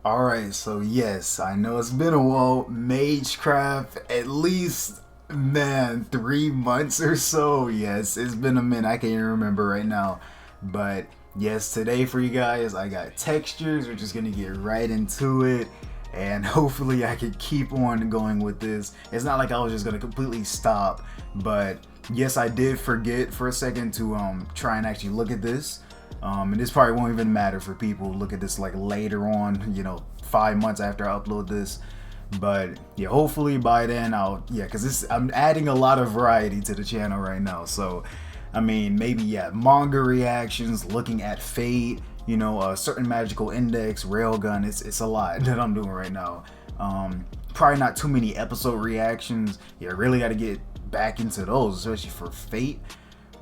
Alright, so yes, I know it's been a while. Magecraft, at least, man, 3 months or so. Yes, it's been a minute. I can't even remember right now. But yes, today for you guys, I got textures. We're just gonna get right into it. And hopefully, I can keep on going with this. It's not like I was just gonna completely stop. But yes, I did forget for a second to try and actually look at this. And this probably won't even matter for people who look at this like later on, 5 months after I upload this. But yeah, hopefully by then because I'm adding a lot of variety to the channel right now. So, I mean, maybe manga reactions, looking at Fate, a certain magical index, railgun. It's a lot that I'm doing right now. Probably not too many episode reactions. Yeah, really got to get back into those, especially for Fate.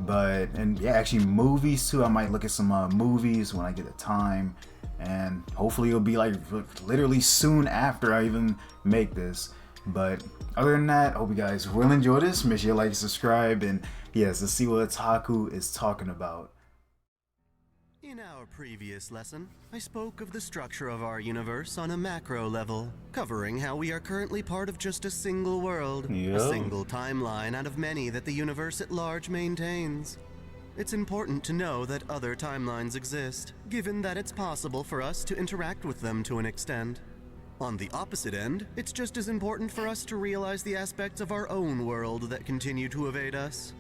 And actually movies too. I might look at some movies when I get the time, and hopefully it'll be like literally soon after I even make this. But other than that, I hope you guys will enjoy this. Make sure you like, subscribe, and yes, let's see what Otaku is talking about. In our previous lesson, I spoke of the structure of our universe on a macro level, covering how we are currently part of just a single world, a single timeline out of many that the universe at large maintains. It's important to know that other timelines exist, given that it's possible for us to interact with them to an extent. On the opposite end, it's just as important for us to realize the aspects of our own world that continue to evade us.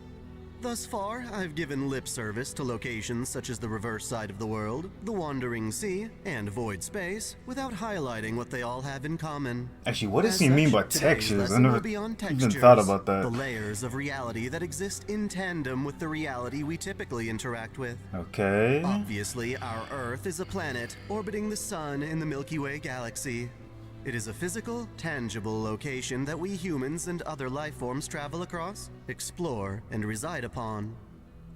Thus far, I've given lip service to locations such as the reverse side of the world, the wandering sea, and void space, without highlighting what they all have in common. Actually, what does he mean by textures? I never even thought about that. The layers of reality that exist in tandem with the reality we typically interact with. Okay. Obviously, our Earth is a planet orbiting the Sun in the Milky Way galaxy. It is a physical, tangible location that we humans and other life forms travel across, explore, and reside upon.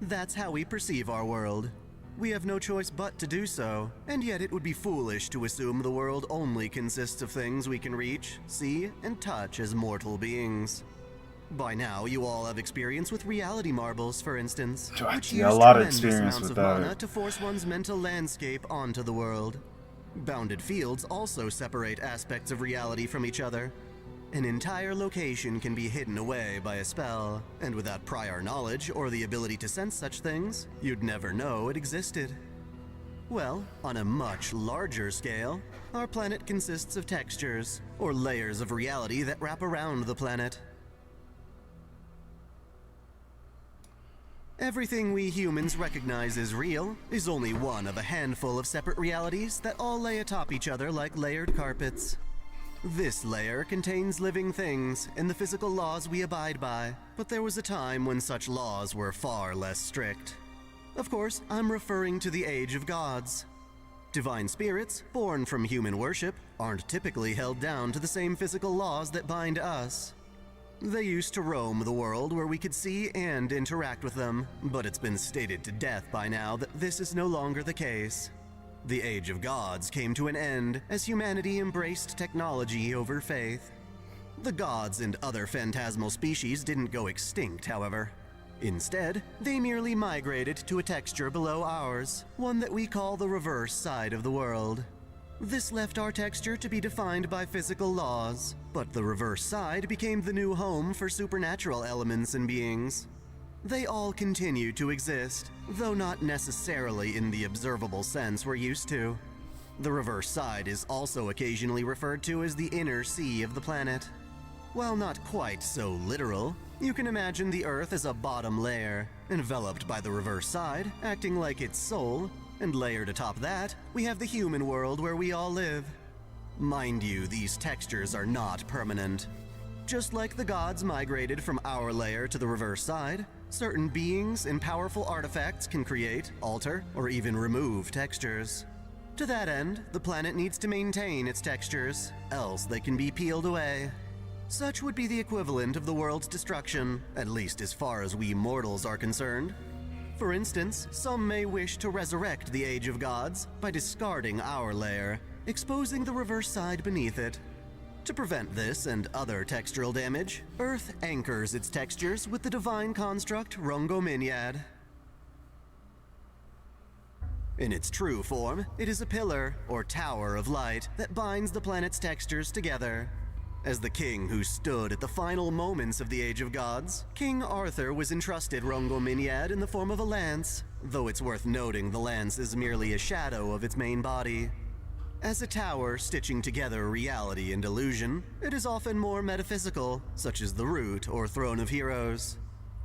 That's how we perceive our world. We have no choice but to do so, and yet it would be foolish to assume the world only consists of things we can reach, see, and touch as mortal beings. By now, you all have experience with reality marbles, for instance, which use a lot of tremendous experience amounts with of that. mana to force one's mental landscape onto the world. Bounded fields also separate aspects of reality from each other. An entire location can be hidden away by a spell, and without prior knowledge or the ability to sense such things, you'd never know it existed. Well, on a much larger scale, our planet consists of textures, or layers of reality that wrap around the planet. Everything we humans recognize as real is only one of a handful of separate realities that all lay atop each other like layered carpets. This layer contains living things and the physical laws we abide by, but there was a time when such laws were far less strict. Of course, I'm referring to the Age of Gods. Divine spirits, born from human worship, aren't typically held down to the same physical laws that bind us. They used to roam the world where we could see and interact with them, but it's been stated to death by now that this is no longer the case. The Age of Gods came to an end as humanity embraced technology over faith. The gods and other phantasmal species didn't go extinct, however. Instead, they merely migrated to a texture below ours, one that we call the reverse side of the world. This left our texture to be defined by physical laws, but the reverse side became the new home for supernatural elements and beings. They all continue to exist, though not necessarily in the observable sense we're used to. The reverse side is also occasionally referred to as the inner sea of the planet. While not quite so literal, you can imagine the Earth as a bottom layer, enveloped by the reverse side, acting like its soul, and layered atop that, we have the human world where we all live. Mind you, these textures are not permanent. Just like the gods migrated from our layer to the reverse side, certain beings and powerful artifacts can create, alter, or even remove textures. To that end, the planet needs to maintain its textures, else they can be peeled away. Such would be the equivalent of the world's destruction, at least as far as we mortals are concerned. For instance, some may wish to resurrect the Age of Gods by discarding our layer, exposing the reverse side beneath it. To prevent this and other textural damage, Earth anchors its textures with the divine construct Rongominyad. In its true form, it is a pillar, or tower of light, that binds the planet's textures together. As the king who stood at the final moments of the Age of Gods, King Arthur was entrusted Rungominiad in the form of a lance, though it's worth noting the lance is merely a shadow of its main body. As a tower stitching together reality and illusion, it is often more metaphysical, such as the Root or Throne of Heroes.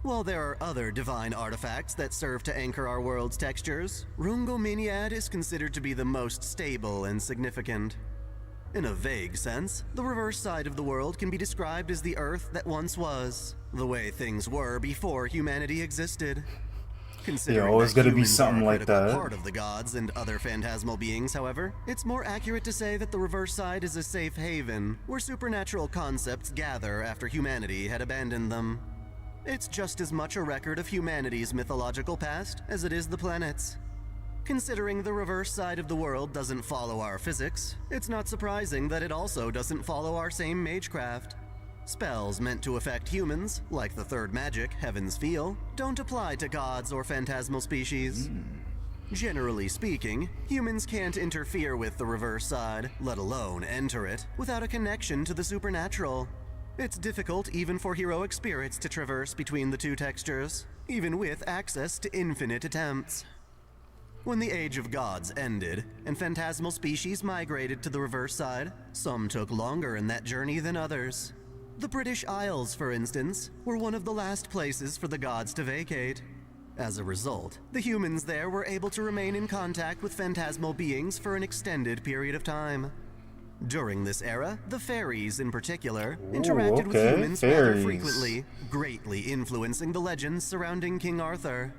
While there are other divine artifacts that serve to anchor our world's textures, Rungominiad is considered to be the most stable and significant. In a vague sense, the reverse side of the world can be described as the Earth that once was, the way things were before humanity existed. Considering always that gonna be humans something are a like critical that. part of the gods and other phantasmal beings, however, it's more accurate to say that the reverse side is a safe haven where supernatural concepts gather after humanity had abandoned them. It's just as much a record of humanity's mythological past as it is the planet's. Considering the reverse side of the world doesn't follow our physics, it's not surprising that it also doesn't follow our same Magecraft. Spells meant to affect humans, like the third magic, Heaven's Feel, don't apply to gods or phantasmal species. Generally speaking, humans can't interfere with the reverse side, let alone enter it, without a connection to the supernatural. It's difficult even for heroic spirits to traverse between the two textures, even with access to infinite attempts. When the Age of Gods ended, and phantasmal species migrated to the reverse side, some took longer in that journey than others. The British Isles, for instance, were one of the last places for the gods to vacate. As a result, the humans there were able to remain in contact with phantasmal beings for an extended period of time. During this era, the fairies in particular interacted with humans rather frequently, greatly influencing the legends surrounding King Arthur.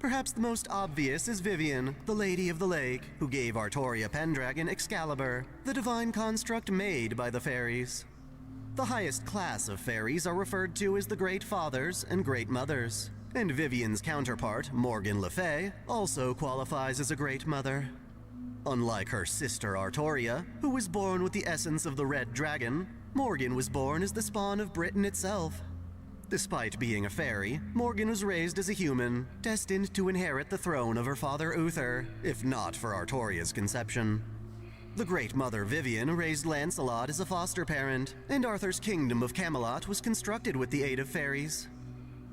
Perhaps the most obvious is Vivian, the Lady of the Lake, who gave Artoria Pendragon Excalibur, the divine construct made by the fairies. The highest class of fairies are referred to as the Great Fathers and Great Mothers, and Vivian's counterpart, Morgan Le Fay, also qualifies as a Great Mother. Unlike her sister Artoria, who was born with the essence of the Red Dragon, Morgan was born as the spawn of Britain itself. Despite being a fairy, Morgan was raised as a human, destined to inherit the throne of her father Uther, if not for Artoria's conception. The Great Mother Vivian raised Lancelot as a foster parent, and Arthur's kingdom of Camelot was constructed with the aid of fairies.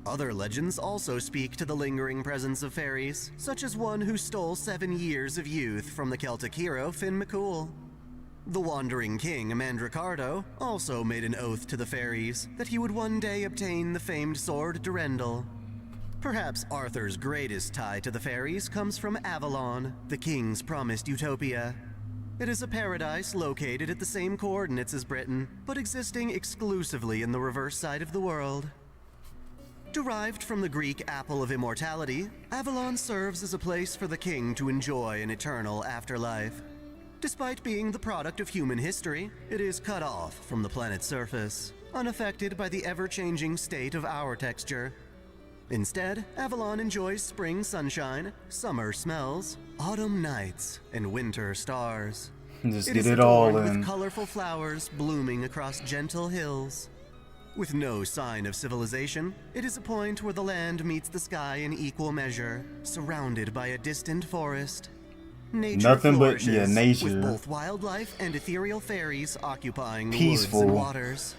Other legends also speak to the lingering presence of fairies, such as one who stole 7 years of youth from the Celtic hero Finn McCool. The Wandering King Mandricardo also made an oath to the fairies that he would one day obtain the famed sword Durendal. Perhaps Arthur's greatest tie to the fairies comes from Avalon, the king's promised utopia. It is a paradise located at the same coordinates as Britain, but existing exclusively in the reverse side of the world. Derived from the Greek apple of immortality, Avalon serves as a place for the king to enjoy an eternal afterlife. Despite being the product of human history, it is cut off from the planet's surface, unaffected by the ever-changing state of our texture. Instead, Avalon enjoys spring sunshine, summer smells, autumn nights, and winter stars. Just It get is it all adorned in. with colorful flowers blooming across gentle hills. With no sign of civilization, it is a point where the land meets the sky in equal measure, surrounded by a distant forest. Nature Nothing but flourishes, nature. with both wildlife and ethereal fairies occupying the Peaceful. woods and waters.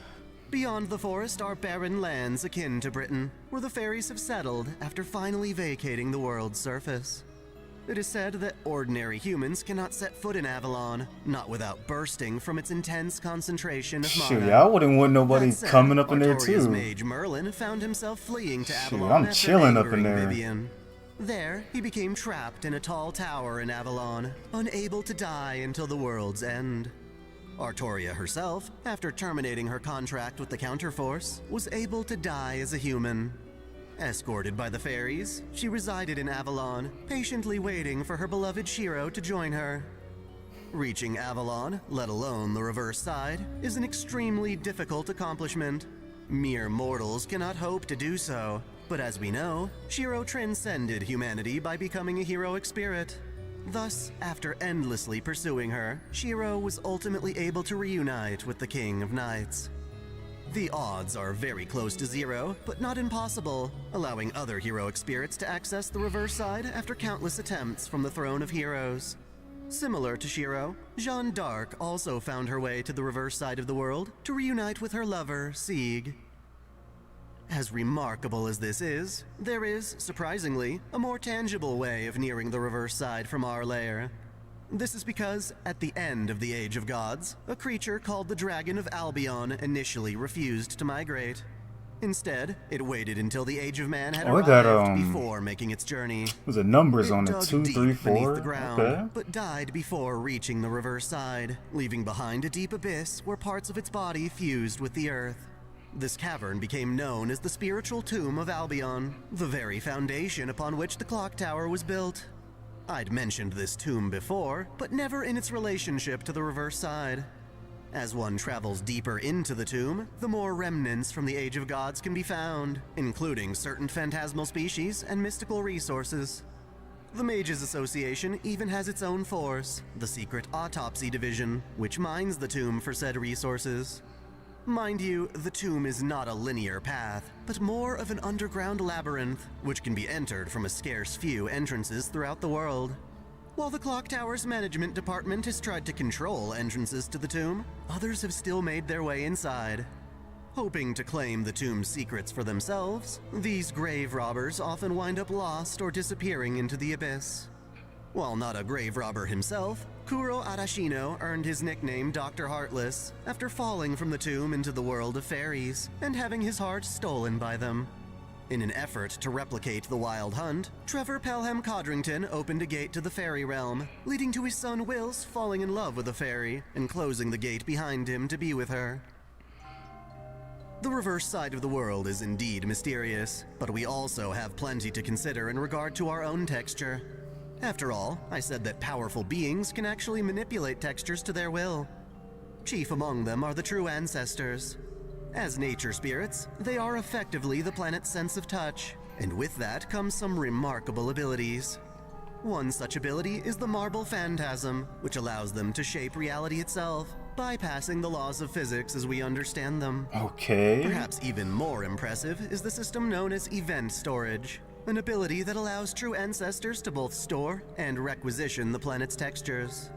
Beyond the forest are barren lands akin to Britain, where the fairies have settled after finally vacating the world's surface. It is said that ordinary humans cannot set foot in Avalon, not without bursting from its intense concentration of mana. Shoot, I wouldn't want nobody That said, coming up in there Artoria's too. mage Merlin found himself fleeing to Shoot, Avalon I'm after chilling up in angering there. Vivian. There, he became trapped in a tall tower in Avalon, unable to die until the world's end. Artoria herself, after terminating her contract with the Counterforce, was able to die as a human. Escorted by the fairies, she resided in Avalon, patiently waiting for her beloved Shiro to join her. Reaching Avalon, let alone the reverse side, is an extremely difficult accomplishment. Mere mortals cannot hope to do so, but as we know, Shiro transcended humanity by becoming a heroic spirit. Thus, after endlessly pursuing her, Shiro was ultimately able to reunite with the King of Knights. The odds are very close to zero, but not impossible, allowing other heroic spirits to access the reverse side after countless attempts from the throne of heroes. Similar to Shiro, Jeanne d'Arc also found her way to the reverse side of the world to reunite with her lover, Sieg. As remarkable as this is, there is, surprisingly, a more tangible way of nearing the reverse side from our lair. This is because, at the end of the Age of Gods, a creature called the Dragon of Albion initially refused to migrate. Instead, it waited until the Age of Man had arrived before making its journey. Was it numbers on it? Dug 2, deep 3, beneath 4? the ground, Okay. but died before reaching the reverse side, leaving behind a deep abyss where parts of its body fused with the earth. This cavern became known as the spiritual tomb of Albion, the very foundation upon which the clock tower was built. I'd mentioned this tomb before, but never in its relationship to the reverse side. As one travels deeper into the tomb, the more remnants from the Age of Gods can be found, including certain phantasmal species and mystical resources. The Mages Association even has its own force, the secret Autopsy Division, which mines the tomb for said resources. Mind you, the tomb is not a linear path, but more of an underground labyrinth, which can be entered from a scarce few entrances throughout the world. While the Clock Tower's management department has tried to control entrances to the tomb, others have still made their way inside. Hoping to claim the tomb's secrets for themselves, these grave robbers often wind up lost or disappearing into the abyss. While not a grave robber himself, Kuro Arashino earned his nickname Dr. Heartless after falling from the tomb into the world of fairies and having his heart stolen by them. In an effort to replicate the Wild Hunt, Trevor Pelham Codrington opened a gate to the fairy realm, leading to his son Wills falling in love with a fairy and closing the gate behind him to be with her. The reverse side of the world is indeed mysterious, but we also have plenty to consider in regard to our own texture. After all, I said that powerful beings can actually manipulate textures to their will. Chief among them are the true ancestors. As nature spirits, they are effectively the planet's sense of touch, and with that comes some remarkable abilities. One such ability is the Marble Phantasm, which allows them to shape reality itself, bypassing the laws of physics as we understand them. Okay. Perhaps even more impressive is the system known as Event Storage, an ability that allows true ancestors to both store and requisition the planet's textures.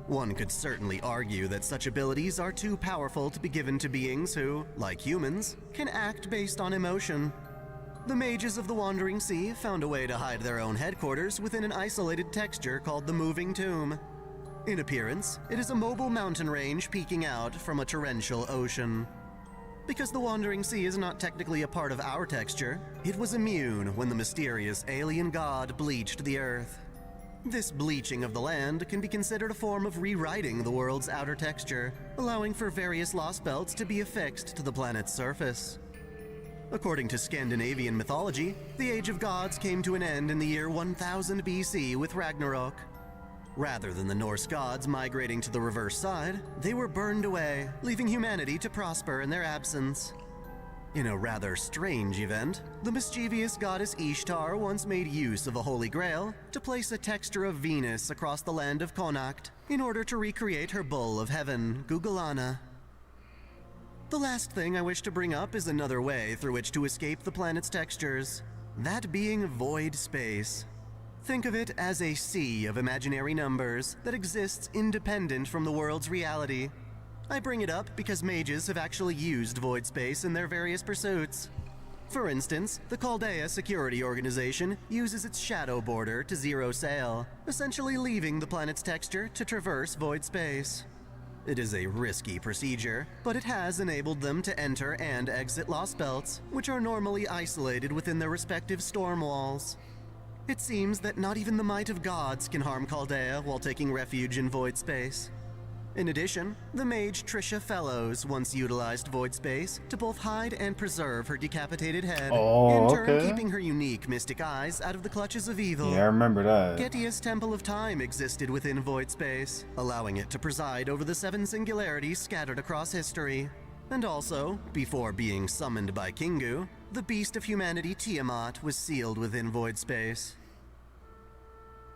One could certainly argue that such abilities are too powerful to be given to beings who, like humans, can act based on emotion. The mages of the Wandering Sea found a way to hide their own headquarters within an isolated texture called the Moving Tomb. In appearance, it is a mobile mountain range peeking out from a torrential ocean. Because the Wandering Sea is not technically a part of our texture, it was immune when the mysterious alien god bleached the earth. This bleaching of the land can be considered a form of rewriting the world's outer texture, allowing for various lost belts to be affixed to the planet's surface. According to Scandinavian mythology, the Age of Gods came to an end in the year 1000 BC with Ragnarok. Rather than the Norse gods migrating to the reverse side, they were burned away, leaving humanity to prosper in their absence. In a rather strange event, the mischievous goddess Ishtar once made use of a holy grail to place a texture of Venus across the land of Connacht in order to recreate her bull of heaven, Gugulana. The last thing I wish to bring up is another way through which to escape the planet's textures, that being void space. Think of it as a sea of imaginary numbers that exists independent from the world's reality. I bring it up because mages have actually used void space in their various pursuits. For instance, the Chaldea Security Organization uses its shadow border to zero sail, essentially leaving the planet's texture to traverse void space. It is a risky procedure, but it has enabled them to enter and exit lost belts, which are normally isolated within their respective storm walls. It seems that not even the might of gods can harm Chaldea while taking refuge in void space. In addition, the mage Trisha Fellows once utilized void space to both hide and preserve her decapitated head, in turn keeping her unique mystic eyes out of the clutches of evil. Yeah, I remember that. Getia's Temple of Time existed within void space, allowing it to preside over the 7 singularities scattered across history. And also, before being summoned by Kingu, the beast of humanity Tiamat was sealed within void space.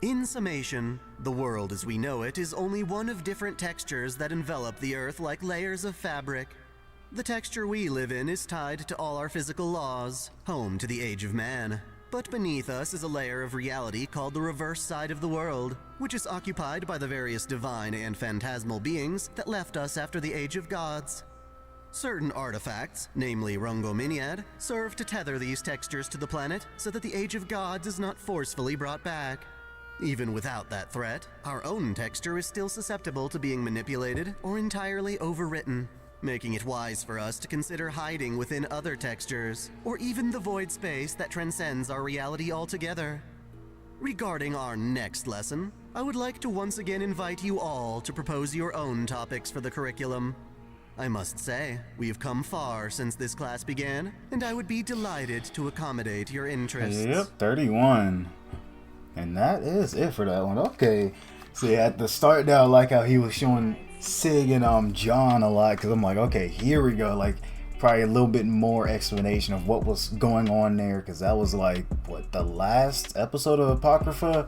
In summation, the world as we know it is only one of different textures that envelop the Earth like layers of fabric. The texture we live in is tied to all our physical laws, home to the age of man. But beneath us is a layer of reality called the reverse side of the world, which is occupied by the various divine and phantasmal beings that left us after the age of gods. Certain artifacts, namely Rungominiad, serve to tether these textures to the planet so that the age of gods is not forcefully brought back. Even without that threat, our own texture is still susceptible to being manipulated or entirely overwritten, making it wise for us to consider hiding within other textures, or even the void space that transcends our reality altogether. Regarding our next lesson, I would like to once again invite you all to propose your own topics for the curriculum. I must say, we have come far since this class began, and I would be delighted to accommodate your interests. Yep, 31. And that is it for that one. Okay. See, at the start now, I like how he was showing Sig and John a lot, because I'm like, okay, here we go. Like, probably a little bit more explanation of what was going on there, because that was like, what, the last episode of Apocrypha?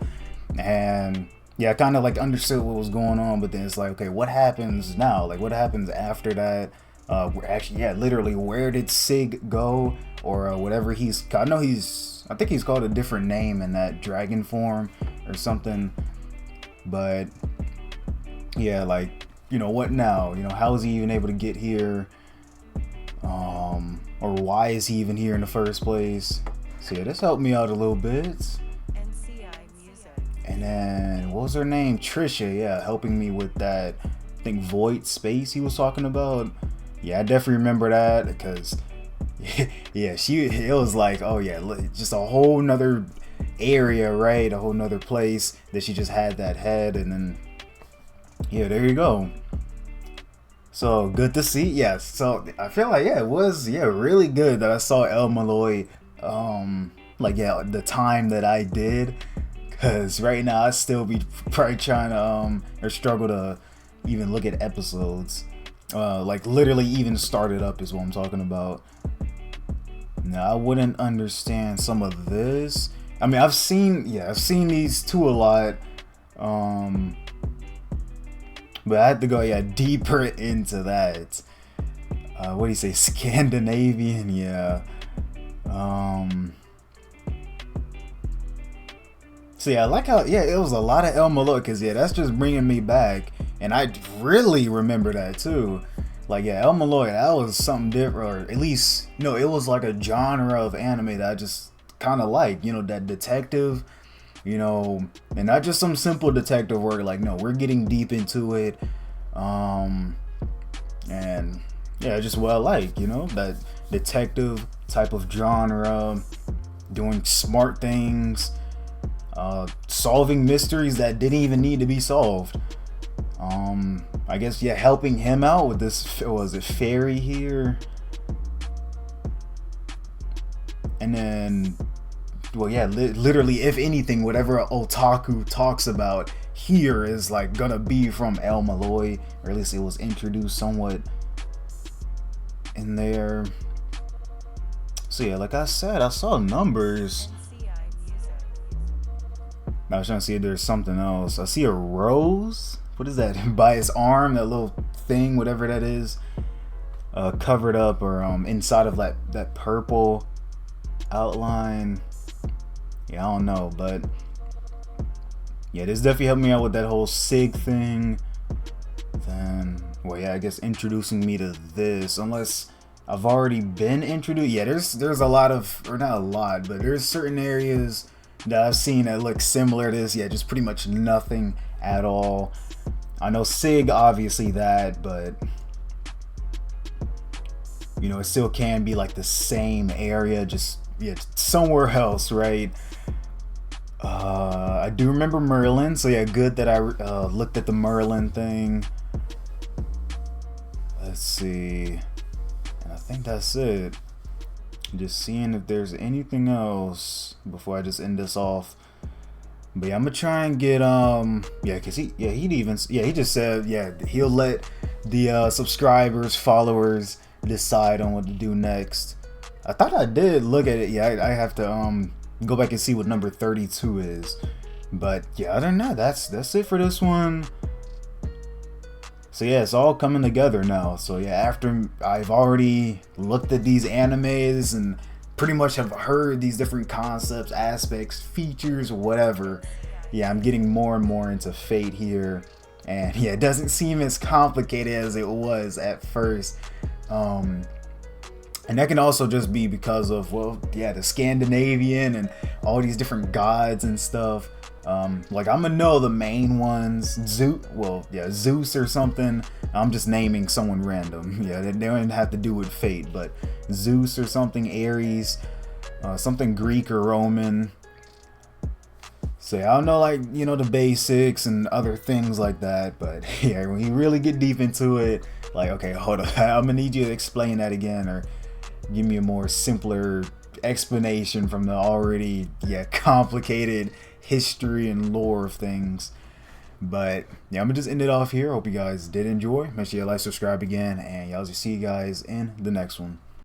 And yeah, I kind of like understood what was going on, but then it's like, okay, what happens now? Like, what happens after that? Actually, yeah, literally, where did Sig go? Or whatever I think he's called a different name in that dragon form or something. But yeah, like, you know, what now? You know, how is he even able to get here? Or why is he even here in the first place? So yeah, this helped me out a little bit. And then, what was her name? Trisha, yeah, helping me with that, I think, void space he was talking about. Yeah, I definitely remember that, because, yeah, it was like, oh yeah, just a whole nother area, right? A whole nother place that she just had that head, and then, yeah, there you go. So, good to see, yes. So, I feel like, yeah, it was, yeah, really good that I saw El Malloy, like, yeah, the time that I did. Because right now I still be probably trying to or struggle to even look at episodes, like literally even start it up is what I'm talking about. Now I wouldn't understand some of this. I mean, I've seen these two a lot, but I had to go deeper into that. What do you say, Scandinavian? Yeah. So yeah, I like how, yeah, it was a lot of El Malloy, because yeah, that's just bringing me back, and I really remember that too. Like, yeah, El Malloy, that was something different, or at least, you know, it was like a genre of anime that I just kind of like, you know, that detective, you know, and not just some simple detective work, like, no, we're getting deep into it, and yeah, just what I like, you know, that detective type of genre, doing smart things, solving mysteries that didn't even need to be solved. I guess, yeah, helping him out with this, was it fairy here? And then, well, yeah, literally, if anything, whatever otaku talks about here is like gonna be from El Malloy, or at least it was introduced somewhat in there. So yeah, like I said, I saw numbers. I was trying to see if there's something else. I see a rose. What is that? By his arm, that little thing, whatever that is, covered up, or inside of that purple outline. Yeah, I don't know, but yeah, this definitely helped me out with that whole Sig thing. Then, well, yeah, I guess introducing me to this, unless I've already been introduced. Yeah, there's a lot of, or not a lot, but there's certain areas that I've seen that look similar to this. Yeah, just pretty much nothing at all. I know Sig, obviously that, but you know, it still can be like the same area, just, yeah, somewhere else, right? I do remember Merlin, so yeah, good that I looked at the Merlin thing. Let's see, and I think that's it. Just seeing if there's anything else before I just end this off. But yeah, I'm gonna try and get yeah, cause he just said, yeah, he'll let the subscribers, followers decide on what to do next. I thought I did look at it. Yeah, I have to go back and see what number 32 is. But yeah, other than that, that's it for this one. So yeah, it's all coming together now. So yeah, after I've already looked at these animes and pretty much have heard these different concepts, aspects, features, whatever, yeah, I'm getting more and more into Fate here. And yeah, it doesn't seem as complicated as it was at first. And that can also just be because of, well, yeah, the Scandinavian and all these different gods and stuff. Like, I'm gonna know the main ones. Zeus or something. I'm just naming someone random. Yeah, they don't have to do with fate, but Zeus or something, Ares, something Greek or Roman. So yeah, I don't know, like, you know, the basics and other things like that. But yeah, when you really get deep into it, like, okay, hold on, I'm gonna need you to explain that again, or give me a more simpler explanation from the already complicated history and lore of things. But yeah, I'm gonna just end it off here. Hope you guys did enjoy. Make sure you like, subscribe again, and y'all see you guys in the next one.